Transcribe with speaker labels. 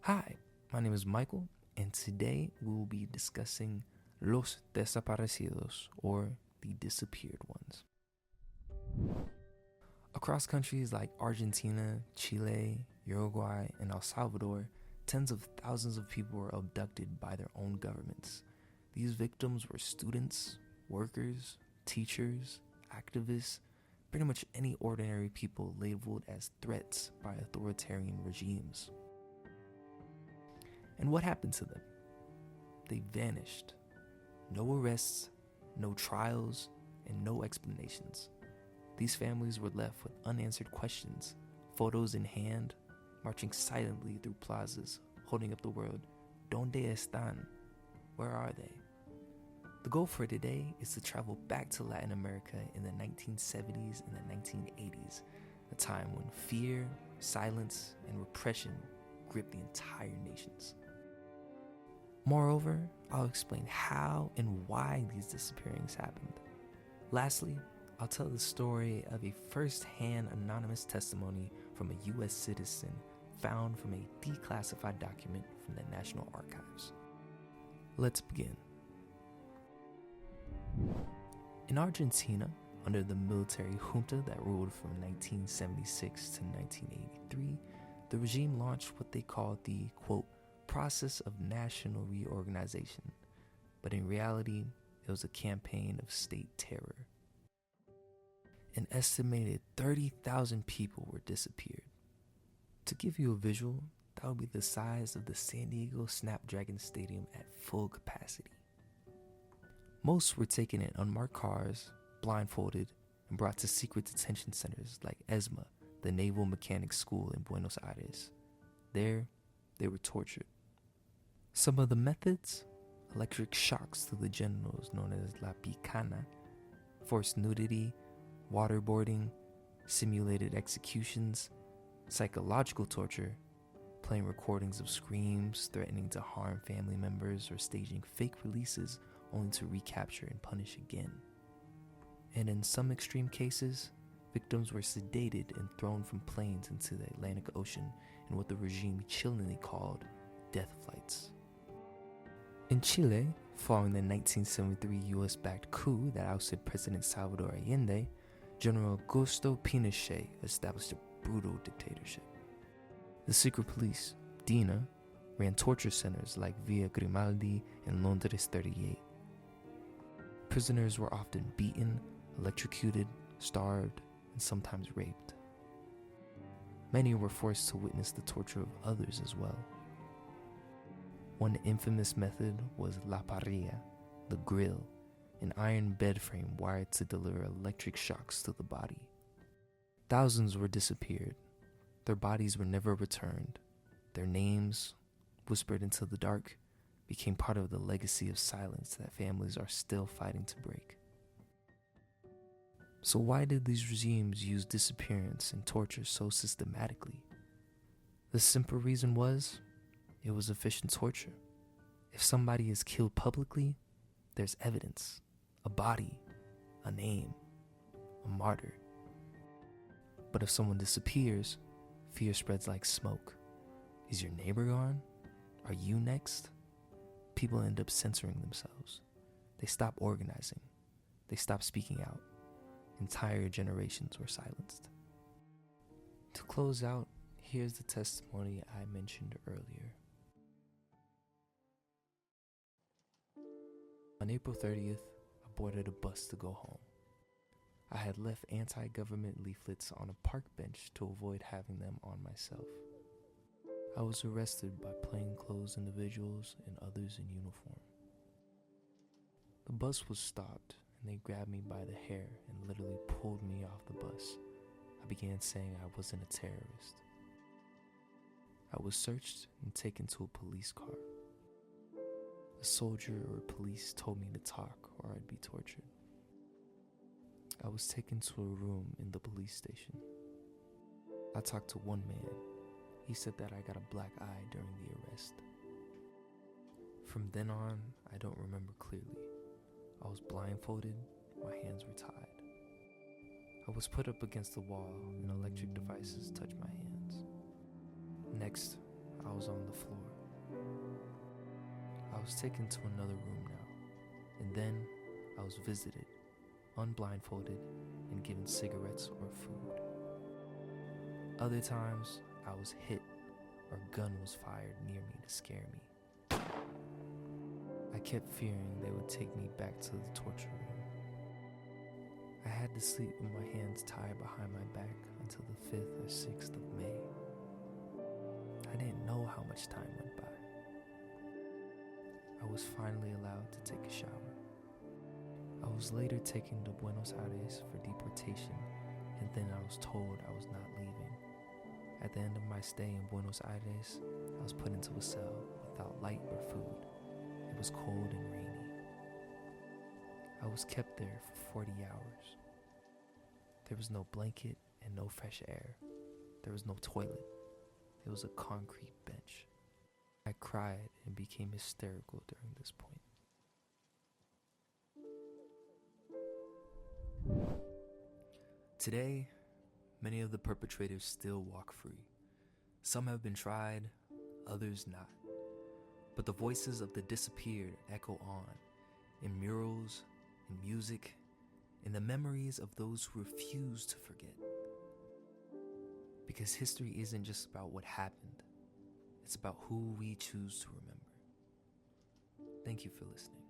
Speaker 1: Hi, my name is Michael, and today we will be discussing Los Desaparecidos, or the disappeared ones. Across countries like Argentina, Chile, Uruguay, and El Salvador, tens of thousands of people were abducted by their own governments. These victims were students, workers, teachers, activists, pretty much any ordinary people labeled as threats by authoritarian regimes. And what happened to them? They vanished. No arrests, no trials, and no explanations. These families were left with unanswered questions, photos in hand, marching silently through plazas, holding up the word, ¿Dónde están? Where are they? The goal for today is to travel back to Latin America in the 1970s and the 1980s, a time when fear, silence, and repression gripped the entire nations. Moreover, I'll explain how and why these disappearings happened. Lastly, I'll tell the story of a first-hand anonymous testimony from a U.S. citizen found from a declassified document from the National Archives. Let's begin. In Argentina, under the military junta that ruled from 1976 to 1983, the regime launched what they called the, quote, process of national reorganization, but in reality, it was a campaign of state terror. An estimated 30,000 people were disappeared. To give you a visual, that would be the size of the San Diego Snapdragon Stadium at full capacity. Most were taken in unmarked cars, blindfolded, and brought to secret detention centers like ESMA, the Naval Mechanics School in Buenos Aires. There, they were tortured. Some of the methods: electric shocks to the genitals known as la picana, forced nudity, waterboarding, simulated executions, psychological torture, playing recordings of screams, threatening to harm family members, or staging fake releases only to recapture and punish again. And in some extreme cases, victims were sedated and thrown from planes into the Atlantic Ocean in what the regime chillingly called death flights. In Chile, following the 1973 US-backed coup that ousted President Salvador Allende, General Augusto Pinochet established a brutal dictatorship. The secret police, DINA, ran torture centers like Villa Grimaldi and Londres 38. Prisoners were often beaten, electrocuted, starved, and sometimes raped. Many were forced to witness the torture of others as well. One infamous method was la parrilla, the grill, an iron bed frame wired to deliver electric shocks to the body. Thousands were disappeared. Their bodies were never returned. Their names, whispered into the dark, became part of the legacy of silence that families are still fighting to break. So why did these regimes use disappearance and torture so systematically? The simple reason was, it was efficient torture. If somebody is killed publicly, there's evidence, a body, a name, a martyr. But if someone disappears, fear spreads like smoke. Is your neighbor gone? Are you next? People end up censoring themselves. They stop organizing. They stop speaking out. Entire generations were silenced. To close out, here's the testimony I mentioned earlier. On April 30th, I boarded a bus to go home. I had left anti-government leaflets on a park bench to avoid having them on myself. I was arrested by plainclothes individuals and others in uniform. The bus was stopped, and they grabbed me by the hair and literally pulled me off the bus. I began saying I wasn't a terrorist. I was searched and taken to a police car. A soldier or police told me to talk or I'd be tortured. I was taken to a room in the police station. I talked to one man. He said that I got a black eye during the arrest. From then on, I don't remember clearly. I was blindfolded, my hands were tied. I was put up against the wall and electric devices touched my hands. Next, I was on the floor. was taken to another room now, and then I was visited, unblindfolded, and given cigarettes or food. Other times, I was hit or a gun was fired near me to scare me. I kept fearing they would take me back to the torture room. I had to sleep with my hands tied behind my back until the 5th or 6th of May. I didn't know how much time went by. I was finally allowed to take a shower. I was later taken to Buenos Aires for deportation, and then I was told I was not leaving. At the end of my stay in Buenos Aires, I was put into a cell without light or food. It was cold and rainy. I was kept there for 40 hours. There was no blanket and no fresh air. There was no toilet. It was a concrete bench. I cried and became hysterical during this point. Today, many of the perpetrators still walk free. Some have been tried, others not. But the voices of the disappeared echo on, in murals, in music, in the memories of those who refuse to forget. Because history isn't just about what happened, it's about who we choose to remember. Thank you for listening.